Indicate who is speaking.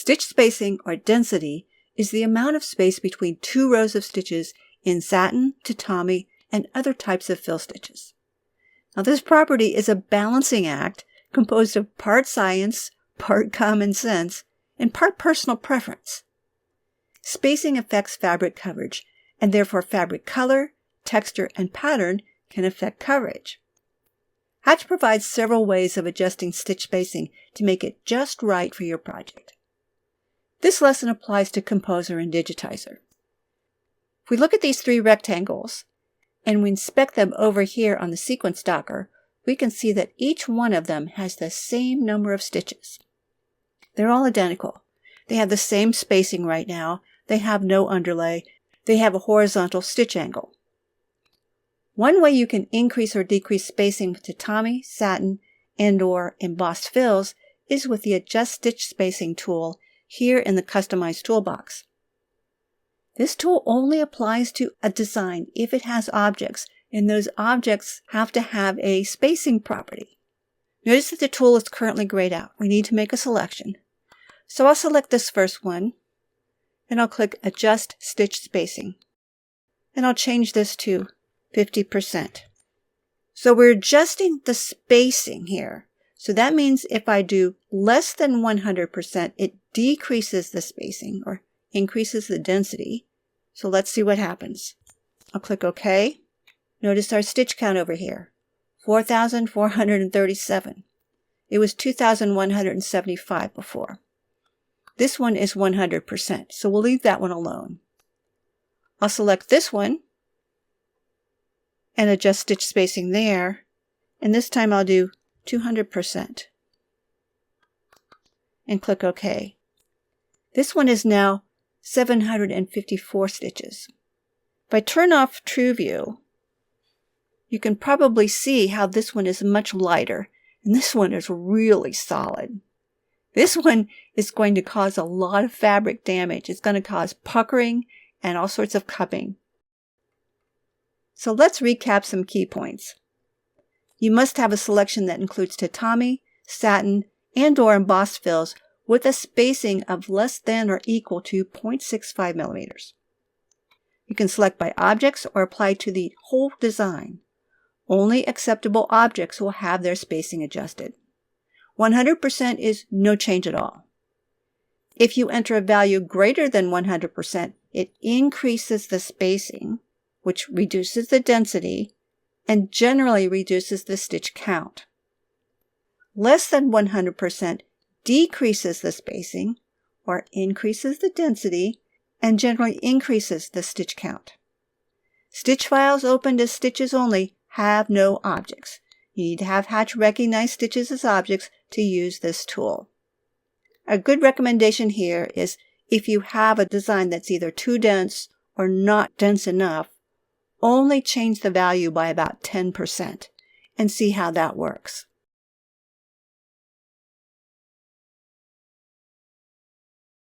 Speaker 1: Stitch spacing, or density, is the amount of space between two rows of stitches in satin, tatami, and other types of fill stitches. Now, this property is a balancing act composed of part science, part common sense, and part personal preference. Spacing affects fabric coverage, and therefore fabric color, texture, and pattern can affect coverage. Hatch provides several ways of adjusting stitch spacing to make it just right for your project. This lesson applies to Composer and Digitizer. If we look at these three rectangles, and we inspect them over here on the sequence docker, we can see that each one of them has the same number of stitches. They're all identical. They have the same spacing right now. They have no underlay. They have a horizontal stitch angle. One way you can increase or decrease spacing with tatami, satin, and/or embossed fills is with the Adjust Stitch Spacing tool here in the Customize toolbox. This tool only applies to a design if it has objects, and those objects have to have a spacing property. Notice that the tool is currently grayed out. We need to make a selection. So I'll select this first one, and I'll click Adjust Stitch Spacing. And I'll change this to 50%. So we're adjusting the spacing here. So that means if I do less than 100%, it decreases the spacing or increases the density. So let's see what happens. I'll click OK. Notice our stitch count over here, 4,437. It was 2,175 before. This one is 100%, so we'll leave that one alone. I'll select this one and adjust stitch spacing there, and this time I'll do 200% and click OK. This one is now 754 stitches. If I turn off True View, you can probably see how this one is much lighter, and this one is really solid. This one is going to cause a lot of fabric damage. It's going to cause puckering and all sorts of cupping. So let's recap some key points. You must have a selection that includes tatami, satin, and/or embossed fills with a spacing of less than or equal to 0.65 millimeters. You can select by objects or apply to the whole design. Only acceptable objects will have their spacing adjusted. 100% is no change at all. If you enter a value greater than 100%, it increases the spacing, which reduces the density, and generally reduces the stitch count. Less than 100% decreases the spacing, or increases the density, and generally increases the stitch count. Stitch files opened as stitches only have no objects. You need to have Hatch recognize stitches as objects to use this tool. A good recommendation here is if you have a design that's either too dense or not dense enough, only change the value by about 10% and see how that works.